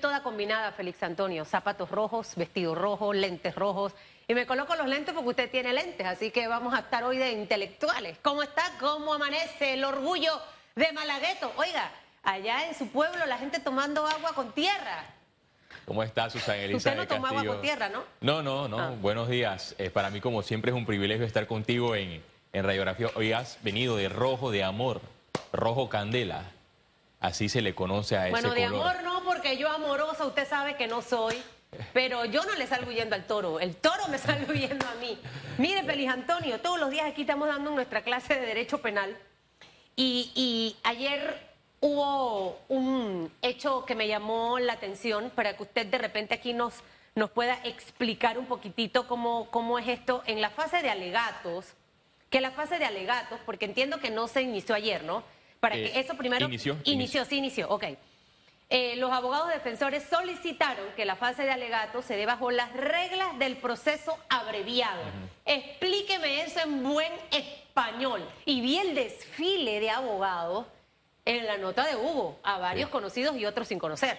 toda combinada, Félix Antonio. Zapatos rojos, vestido rojo, lentes rojos. Y me coloco los lentes porque usted tiene lentes, así que vamos a estar hoy de intelectuales. ¿Cómo está? ¿Cómo amanece el orgullo de Malagueto? Oiga, allá en su pueblo la gente tomando agua con tierra. ¿Cómo está, Susana Elisa Usted no de toma agua Castillo? con tierra, ¿no? No. Ah. Buenos días. Para mí, como siempre, es un privilegio estar contigo en Radiografía. Hoy has venido de rojo de amor, rojo candela. Así se le conoce a ese color. Bueno, de amor no, porque yo amorosa, usted sabe que no soy. Pero yo no le salgo huyendo al toro, el toro me sale huyendo a mí. Mire, Félix Antonio, todos los días aquí estamos dando nuestra clase de Derecho Penal. Y ayer hubo un hecho que me llamó la atención para que usted de repente aquí nos pueda explicar un poquitito cómo es esto en la fase de alegatos. Que la fase de alegatos, porque entiendo que no se inició ayer, ¿no? Para que eso primero... Inició, ok. Los abogados defensores solicitaron que la fase de alegatos se dé bajo las reglas del proceso abreviado. Explíqueme eso en buen español. Y vi el desfile de abogados en la nota de Hugo, a varios conocidos y otros sin conocer.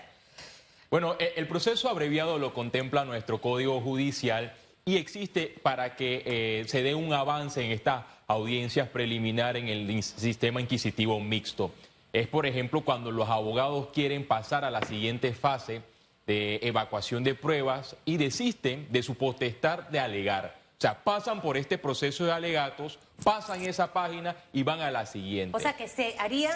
Bueno, el proceso abreviado lo contempla nuestro Código Judicial y existe para que se dé un avance en estas audiencias preliminares en el sistema inquisitivo mixto. Es, por ejemplo, cuando los abogados quieren pasar a la siguiente fase de evacuación de pruebas y desisten de su potestad de alegar. O sea, pasan por este proceso de alegatos, pasan esa página y van a la siguiente. O sea, que se haría,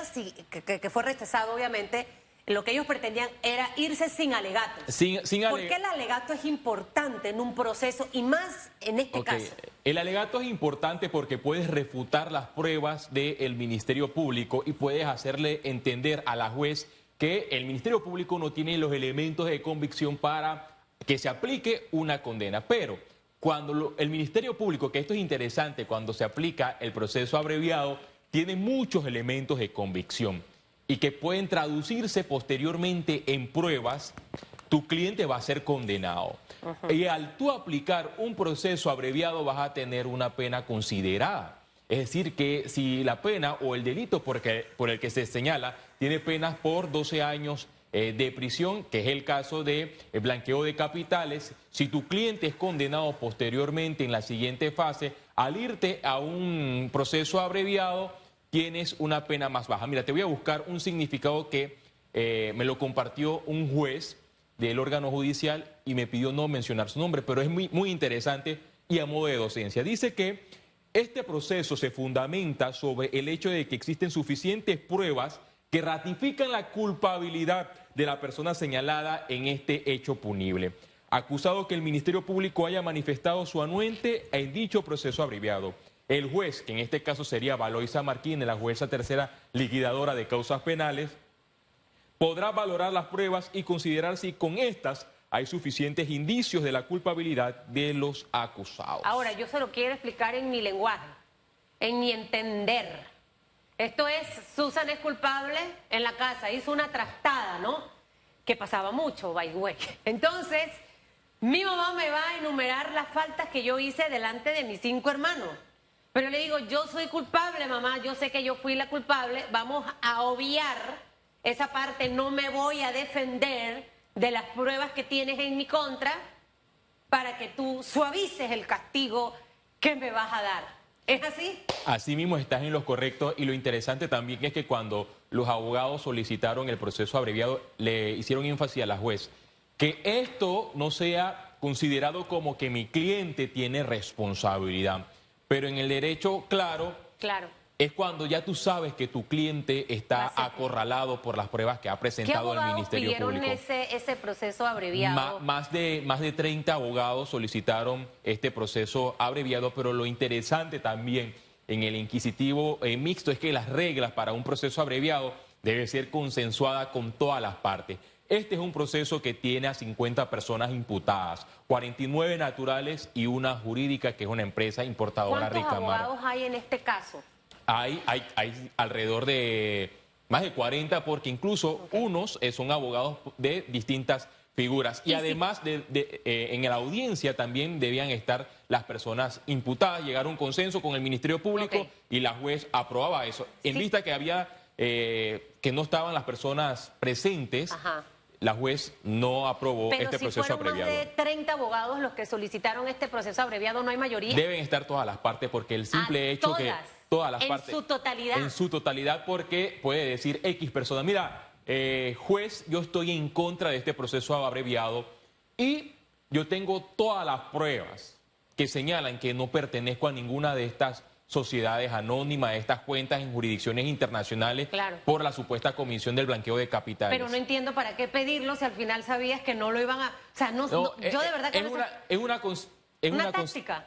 que fue rechazado, obviamente, lo que ellos pretendían era irse sin alegatos. ¿Por qué el alegato es importante en un proceso y más en este caso? El alegato es importante porque puedes refutar las pruebas del Ministerio Público y puedes hacerle entender a la juez que el Ministerio Público no tiene los elementos de convicción para que se aplique una condena. Pero cuando el Ministerio Público, que esto es interesante, cuando se aplica el proceso abreviado, tiene muchos elementos de convicción y que pueden traducirse posteriormente en pruebas, tu cliente va a ser condenado. Y al tú aplicar un proceso abreviado vas a tener una pena considerada. Es decir, que si la pena o el delito por el que se señala tiene penas por 12 años de prisión, que es el caso de blanqueo de capitales, si tu cliente es condenado posteriormente en la siguiente fase, al irte a un proceso abreviado, tienes una pena más baja. Mira, te voy a buscar un significado que me lo compartió un juez del órgano judicial y me pidió no mencionar su nombre, pero es muy interesante y a modo de docencia. Dice que este proceso se fundamenta sobre el hecho de que existen suficientes pruebas que ratifican la culpabilidad de la persona señalada en este hecho punible. Acusado que el Ministerio Público haya manifestado su anuente en dicho proceso abreviado. El juez, que en este caso sería Valoisa Martínez, la jueza tercera liquidadora de causas penales, podrá valorar las pruebas y considerar si con estas hay suficientes indicios de la culpabilidad de los acusados. Ahora, yo se lo quiero explicar en mi lenguaje, en mi entender. Esto es, Susan es culpable en la casa, hizo una trastada, ¿no? Que pasaba mucho, by the way. Entonces, mi mamá me va a enumerar las faltas que yo hice delante de mis 5 hermanos. Pero le digo, yo soy culpable, mamá, yo sé que yo fui la culpable, vamos a obviar esa parte, no me voy a defender de las pruebas que tienes en mi contra para que tú suavices el castigo que me vas a dar. ¿Es así? Así mismo estás en lo correcto y lo interesante también es que cuando los abogados solicitaron el proceso abreviado, le hicieron énfasis a la juez que esto no sea considerado como que mi cliente tiene responsabilidad. Pero en el derecho, claro, es cuando ya tú sabes que tu cliente está acorralado por las pruebas que ha presentado el Ministerio Público. ¿Qué abogados pidieron ese proceso abreviado? Más de 30 abogados solicitaron este proceso abreviado, pero lo interesante también en el inquisitivo mixto es que las reglas para un proceso abreviado deben ser consensuadas con todas las partes. Este es un proceso que tiene a 50 personas imputadas, 49 naturales y una jurídica que es una empresa importadora Ricamar. ¿Cuántos abogados hay en este caso? Hay alrededor de más de 40 porque incluso unos son abogados de distintas figuras. Y además en la audiencia también debían estar las personas imputadas, llegar a un consenso con el Ministerio Público y la juez aprobaba eso. En vista que había que no estaban las personas presentes, la juez no aprobó Pero este si proceso fueron abreviado. más de 30 abogados los que solicitaron este proceso abreviado, ¿no hay mayoría? Deben estar todas las partes porque el simple hecho que todas las partes... En su totalidad. En su totalidad porque puede decir X persona. Mira, juez, yo estoy en contra de este proceso abreviado y yo tengo todas las pruebas que señalan que no pertenezco a ninguna de estas sociedades anónimas, estas cuentas en jurisdicciones internacionales por la supuesta comisión del blanqueo de capitales. Pero no entiendo para qué pedirlo si al final sabías que no lo iban a... O sea, yo de verdad que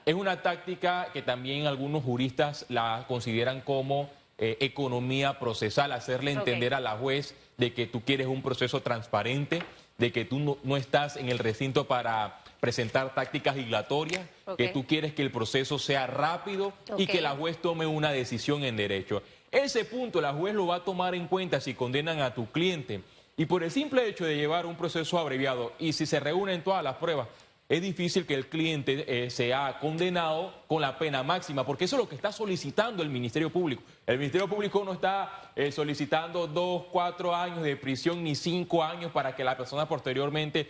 es una táctica que también algunos juristas la consideran como economía procesal, hacerle entender a la juez de que tú quieres un proceso transparente, de que tú no estás en el recinto para presentar tácticas dilatorias, que tú quieres que el proceso sea rápido y que la juez tome una decisión en derecho. Ese punto la juez lo va a tomar en cuenta si condenan a tu cliente. Y por el simple hecho de llevar un proceso abreviado y si se reúnen todas las pruebas, es difícil que el cliente sea condenado con la pena máxima, porque eso es lo que está solicitando el Ministerio Público. El Ministerio Público no está solicitando 2, 4 años de prisión ni 5 años para que la persona posteriormente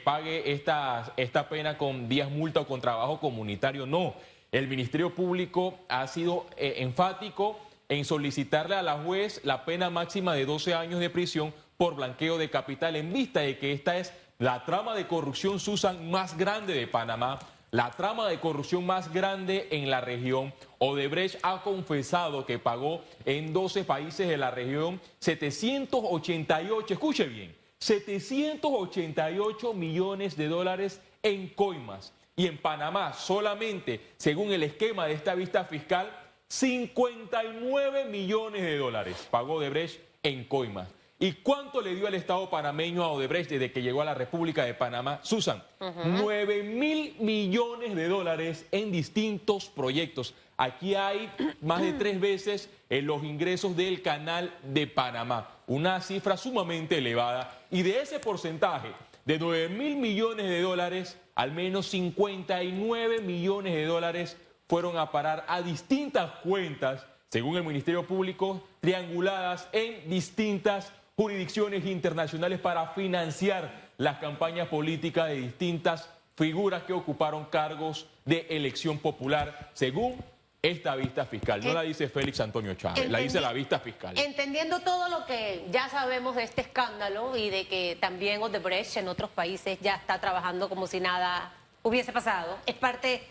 pague esta pena con días multa o con trabajo comunitario. No, el Ministerio Público ha sido enfático en solicitarle a la juez la pena máxima de 12 años de prisión por blanqueo de capital en vista de que esta es la trama de corrupción, Susan, más grande de Panamá, la trama de corrupción más grande en la región. Odebrecht ha confesado que pagó en 12 países de la región 788, escuche bien, 788 millones de dólares en coimas. Y en Panamá solamente, según el esquema de esta vista fiscal, 59 millones de dólares pagó Odebrecht en coimas. ¿Y cuánto le dio el Estado panameño a Odebrecht desde que llegó a la República de Panamá? Susan, 9.000 millones de dólares en distintos proyectos. Aquí hay más de 3 veces los ingresos del Canal de Panamá, una cifra sumamente elevada. Y de ese porcentaje, de 9.000 millones de dólares, al menos 59 millones de dólares fueron a parar a distintas cuentas, según el Ministerio Público, trianguladas en distintas jurisdicciones internacionales para financiar las campañas políticas de distintas figuras que ocuparon cargos de elección popular, según esta vista fiscal. No la dice Félix Antonio Chávez, la dice la vista fiscal. Entendiendo todo lo que ya sabemos de este escándalo y de que también Odebrecht en otros países ya está trabajando como si nada hubiese pasado, es parte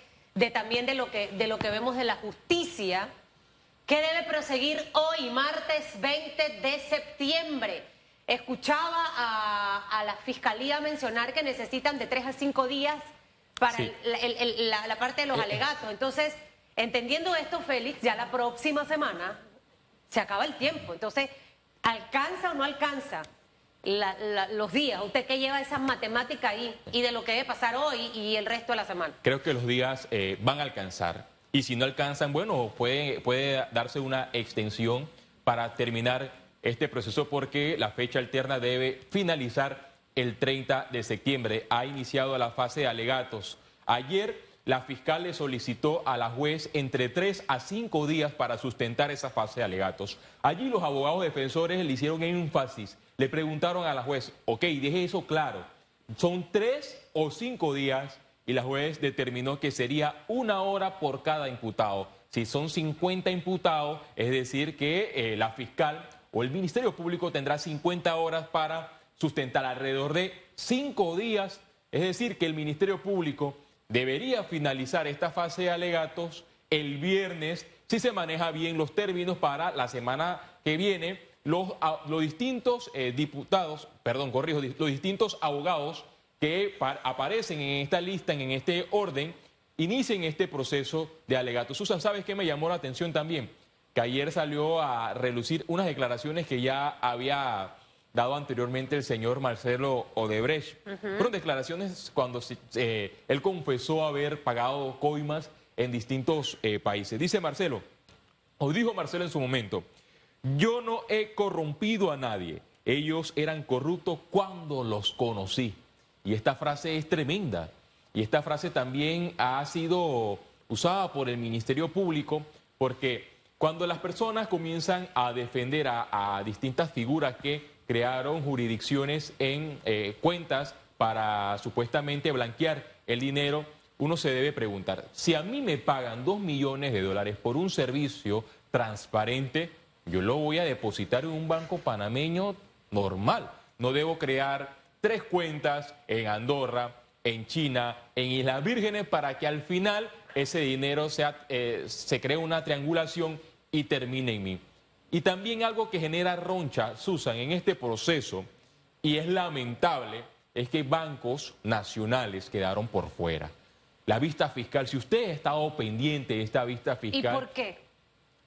también de lo que vemos de la justicia, que debe proseguir hoy, martes 20 de septiembre. Escuchaba a la Fiscalía mencionar que necesitan de 3 a 5 días para la parte de los alegatos. Entonces, entendiendo esto, Félix, ya la próxima semana se acaba el tiempo. Entonces, ¿alcanza o no alcanza los días? ¿Usted qué lleva esa matemática ahí y de lo que debe pasar hoy y el resto de la semana? Creo que los días van a alcanzar. Y si no alcanzan, bueno, puede darse una extensión para terminar este proceso porque la fecha alterna debe finalizar el 30 de septiembre. Ha iniciado la fase de alegatos. Ayer la fiscal le solicitó a la juez entre 3 a 5 días para sustentar esa fase de alegatos. Allí los abogados defensores le hicieron énfasis, le preguntaron a la juez, ok, deje eso claro, ¿son 3 o 5 días? Y la juez determinó que sería 1 hora por cada imputado. Si son 50 imputados, es decir que la fiscal o el Ministerio Público tendrá 50 horas para sustentar alrededor de 5 días. Es decir que el Ministerio Público debería finalizar esta fase de alegatos el viernes, si se maneja bien los términos para la semana que viene. Los distintos los distintos abogados que aparecen en esta lista, en este orden, inicien este proceso de alegatos. Susan, ¿sabes qué me llamó la atención también? Que ayer salió a relucir unas declaraciones que ya había dado anteriormente el señor Marcelo Odebrecht. Fueron declaraciones cuando él confesó haber pagado coimas en distintos países. Dijo Marcelo en su momento, yo no he corrompido a nadie, ellos eran corruptos cuando los conocí. Y esta frase es tremenda. Y esta frase también ha sido usada por el Ministerio Público porque cuando las personas comienzan a defender a distintas figuras que crearon jurisdicciones en cuentas para supuestamente blanquear el dinero. Uno se debe preguntar, si a mí me pagan $2 millones por un servicio transparente, yo lo voy a depositar en un banco panameño normal. No debo crear 3 cuentas en Andorra, en China, en Islas Vírgenes, para que al final ese dinero se cree una triangulación y termine en mí. Y también algo que genera roncha, Susan, en este proceso, y es lamentable, es que bancos nacionales quedaron por fuera. La vista fiscal, si usted ha estado pendiente de esta vista fiscal... ¿Y por qué?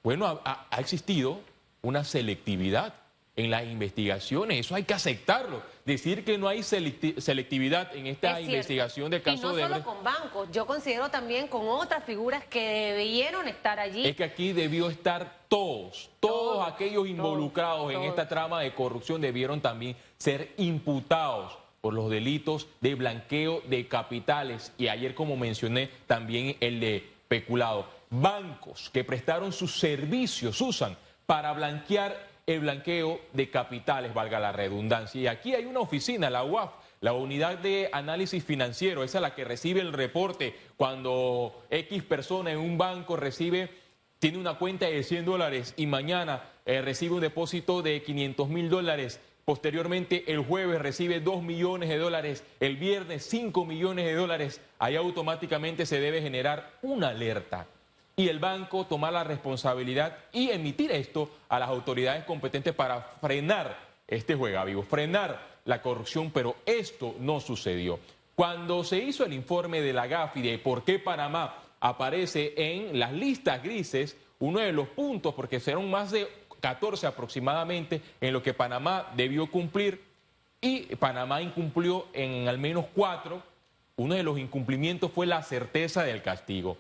Bueno, ha existido una selectividad en las investigaciones, eso hay que aceptarlo. Decir que no hay selectividad en esta investigación del caso de... Y no solo con bancos, yo considero también con otras figuras que debieron estar allí. Es que aquí debió estar todos aquellos involucrados en esta trama de corrupción debieron también ser imputados por los delitos de blanqueo de capitales y ayer, como mencioné, también el de peculado. Bancos que prestaron sus servicios, usan para blanquear el blanqueo de capitales, valga la redundancia. Y aquí hay una oficina, la UAF, la Unidad de Análisis Financiero, esa es la que recibe el reporte cuando X persona en un banco tiene una cuenta de $100 y mañana recibe un depósito de $500,000. Posteriormente, el jueves recibe $2 millones, el viernes $5 millones, ahí automáticamente se debe generar una alerta. Y el banco tomar la responsabilidad y emitir esto a las autoridades competentes para frenar este juegavivo, frenar la corrupción, pero esto no sucedió. Cuando se hizo el informe de la GAFI de por qué Panamá aparece en las listas grises, uno de los puntos, porque serán más de 14 aproximadamente en lo que Panamá debió cumplir y Panamá incumplió en al menos 4. Uno de los incumplimientos fue la certeza del castigo.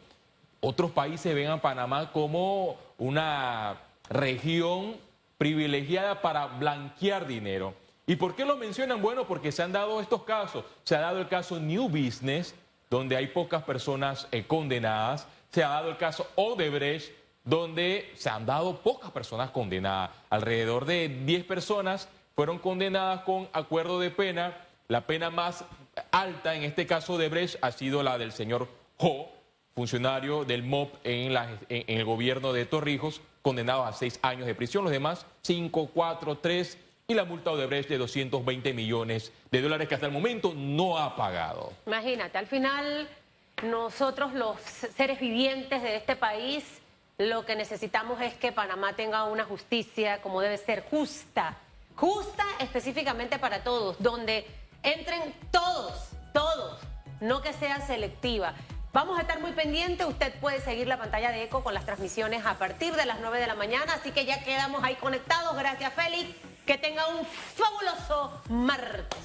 Otros países ven a Panamá como una región privilegiada para blanquear dinero. ¿Y por qué lo mencionan? Bueno, porque se han dado estos casos. Se ha dado el caso New Business, donde hay pocas personas condenadas. Se ha dado el caso Odebrecht, donde se han dado pocas personas condenadas. Alrededor de 10 personas fueron condenadas con acuerdo de pena. La pena más alta en este caso de Odebrecht ha sido la del señor Ho, funcionario del MOP en el gobierno de Torrijos, condenado a 6 años de prisión. Los demás, 5, 4, 3, y la multa Odebrecht de $220 millones que hasta el momento no ha pagado. Imagínate, al final nosotros los seres vivientes de este país lo que necesitamos es que Panamá tenga una justicia como debe ser, justa específicamente para todos, donde entren todos, no que sea selectiva. Vamos a estar muy pendientes, usted puede seguir la pantalla de ECO con las transmisiones a partir de las 9 de la mañana, así que ya quedamos ahí conectados. Gracias, Félix, que tenga un fabuloso martes.